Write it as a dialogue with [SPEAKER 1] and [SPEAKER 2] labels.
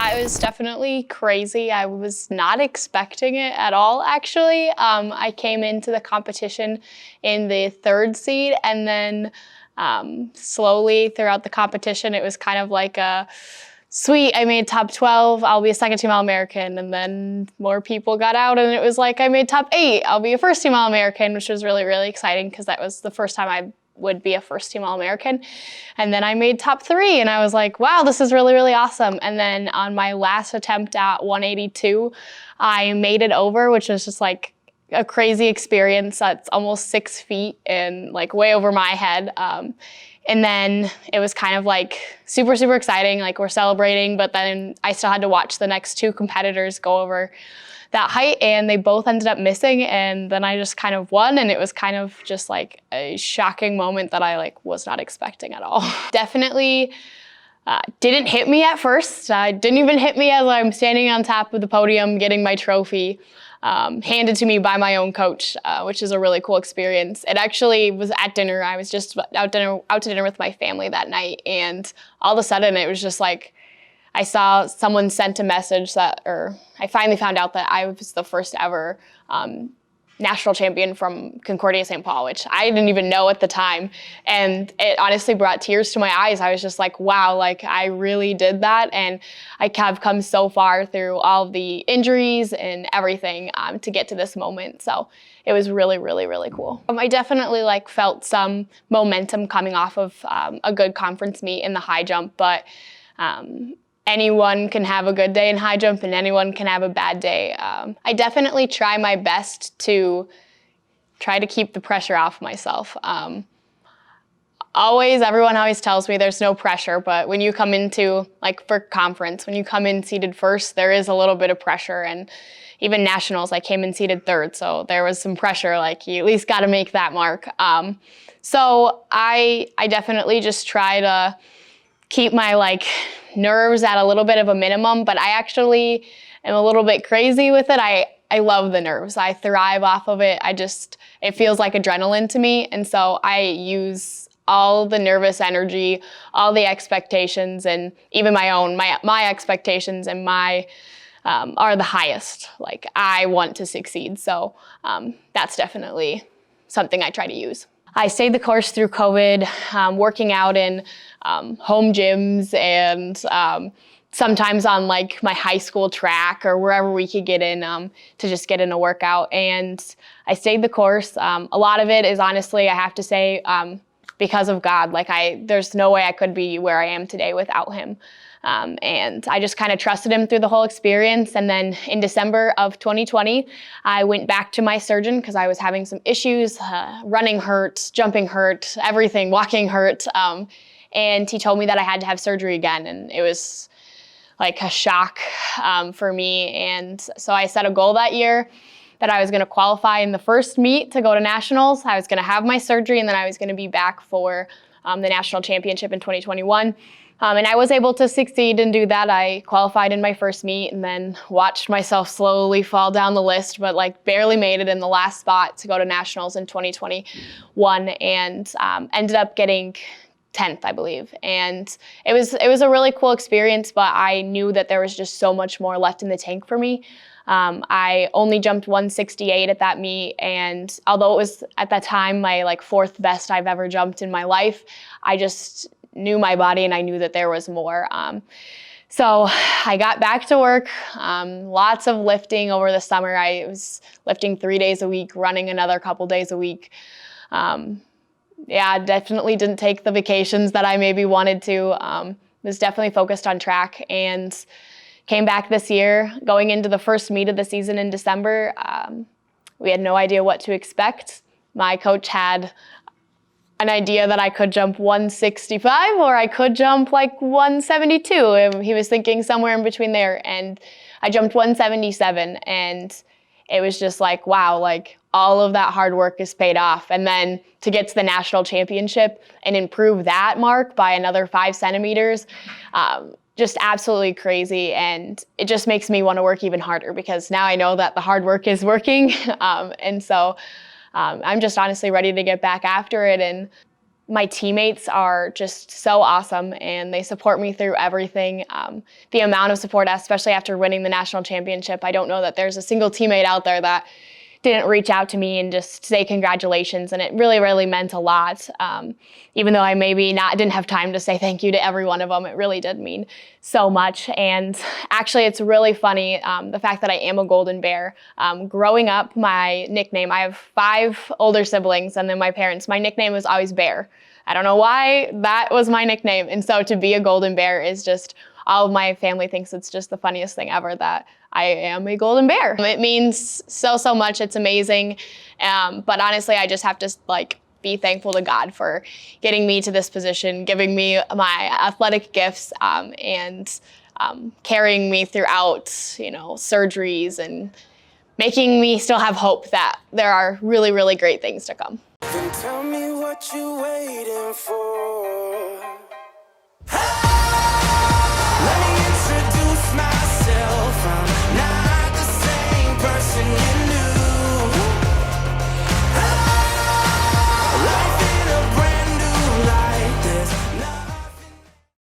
[SPEAKER 1] Yeah, it was definitely crazy. I was not expecting it at all, actually. I came into the competition in the 3rd seed, and then slowly throughout the competition, it was kind of like a, sweet, I made top 12, I'll be a second-team All-American, and then more people got out, and it was like, I made top 8, I'll be a first-team All-American, which was really, really exciting because that was the first time I would be a first-team All-American. And then I made top 3, and I was like, wow, this is really, really awesome. And then on my last attempt at 182, I made it over, which was just like a crazy experience. That's almost 6 feet and like way over my head. And then it was kind of like super, super exciting, like we're celebrating, but then I still had to watch the next 2 competitors go over that height, and they both ended up missing, and then I just kind of won, and it was kind of just like a shocking moment that I like was not expecting at all. Definitely didn't hit me at first. Didn't even hit me as I'm standing on top of the podium getting my trophy. Handed to me by my own coach, which is a really cool experience. It actually was at dinner. I was just out to dinner with my family that night, and all of a sudden it was just like, I saw someone sent a message that, or I finally found out that I was the first ever national champion from Concordia-St, which I didn't even know at the time. And it honestly brought tears to my eyes. I was just like, wow, like I really did that. And I have come so far through all of the injuries and everything to get to this moment. So it was really, really, really cool. I definitely like felt some momentum coming off of a good conference meet in the high jump, but anyone can have a good day in high jump and anyone can have a bad day. I definitely try my best to try to keep the pressure off myself. Everyone always tells me there's no pressure, but when you come into, like for conference, when you come in seated first, there is a little bit of pressure. And even nationals, I came in seated 3rd, so there was some pressure, like you at least got to make that mark. So I definitely just try to keep my nerves at a little bit of a minimum, but I actually am a little bit crazy with it. I love the nerves. I thrive off of it. It feels like adrenaline to me. And so I use all the nervous energy, all the expectations, and even my expectations and are the highest. Like I want to succeed. So that's definitely something I try to use. I stayed the course through COVID, working out in home gyms and sometimes on like my high school track or wherever we could get in to just get in a workout. And I stayed the course. A lot of it is honestly, I have to say, because of God. There's no way I could be where I am today without him. And I just kind of trusted him through the whole experience. And then in December of 2020, I went back to my surgeon because I was having some issues, running hurt, jumping hurt, everything, walking hurt. And he told me that I had to have surgery again. And it was like a shock for me. And so I set a goal that year that I was going to qualify in the first meet to go to nationals. I was going to have my surgery, and then I was going to be back for the national championship in 2021. And I was able to succeed and do that. I qualified in my first meet and then watched myself slowly fall down the list, but barely made it in the last spot to go to nationals in 2021, and ended up getting 10th, I believe. And it was a really cool experience, but I knew that there was just so much more left in the tank for me. I only jumped 168 at that meet, and although it was at that time my 4th best I've ever jumped in my life, I just knew my body and I knew that there was more. So I got back to work, lots of lifting over the summer. I was lifting 3 days a week, running another couple days a week. Yeah, definitely didn't take the vacations that I maybe wanted to. Was definitely focused on track, and came back this year. Going into the first meet of the season in December, we had no idea what to expect. My coach had an idea that I could jump 165 or I could jump 172. He was thinking somewhere in between there, and I jumped 177, and it was just wow, all of that hard work is paid off. And then to get to the national championship and improve that mark by another 5 centimeters, just absolutely crazy. And it just makes me want to work even harder because now I know that the hard work is working. And so I'm just honestly ready to get back after it. And My teammates are just so awesome, and they support me through everything. The amount of support, especially after winning the national championship, I don't know that there's a single teammate out there that didn't reach out to me and just say congratulations, and it really, really meant a lot. Even though I didn't have time to say thank you to every one of them, it really did mean so much. And actually, it's really funny, the fact that I am a Golden Bear. Growing up, my nickname, I have 5 older siblings, and then my parents, my nickname was always Bear. I don't know why that was my nickname. And so to be a Golden Bear is just, all of my family thinks it's just the funniest thing ever that I am a Golden Bear. It means so, so much. It's amazing. But honestly, I just have to be thankful to God for getting me to this position, giving me my athletic gifts, and carrying me throughout, surgeries, and making me still have hope that there are really, really great things to come.
[SPEAKER 2] Then tell me what you waiting for. Let me introduce myself. I'm not the same person you